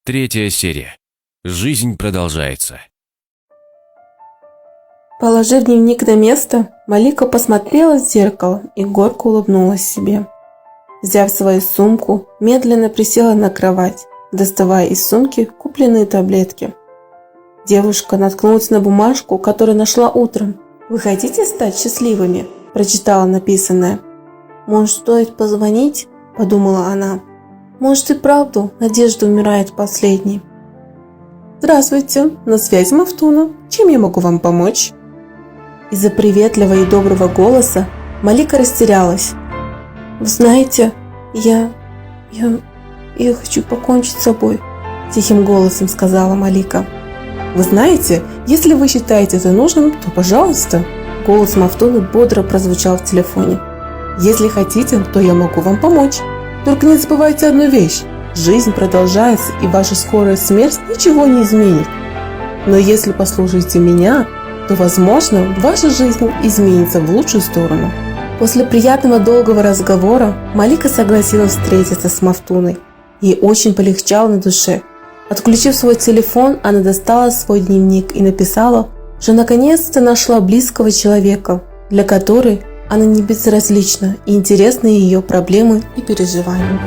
Третья серия. Жизнь продолжается. Положив дневник на место, Малика посмотрела в зеркало и горько улыбнулась себе. Взяв свою сумку, медленно присела на кровать, доставая из сумки купленные таблетки. Девушка наткнулась на бумажку, которую нашла утром. «Вы хотите стать счастливыми?» – прочитала написанное. «Может, стоит позвонить?» – подумала она. «Может, и правду надежда умирает последней». «Здравствуйте, на связи Мафтуна. Чем я могу вам помочь?» Из-за приветливого и доброго голоса Малика растерялась. «Вы знаете, я хочу покончить с собой», – тихим голосом сказала Малика. «Вы знаете, если вы считаете это нужным, то пожалуйста». Голос Мафтуны бодро прозвучал в телефоне. «Если хотите, то я могу вам помочь. Только не забывайте одну вещь. Жизнь продолжается, и ваша скорая смерть ничего не изменит. Но если послушаете меня, то, возможно, ваша жизнь изменится в лучшую сторону». После приятного долгого разговора Малика согласилась встретиться с Мафтуной. Ей очень полегчало на душе. Отключив свой телефон, она достала свой дневник и написала, что наконец-то нашла близкого человека, для которой она не безразлична и интересны ее проблемы и переживания.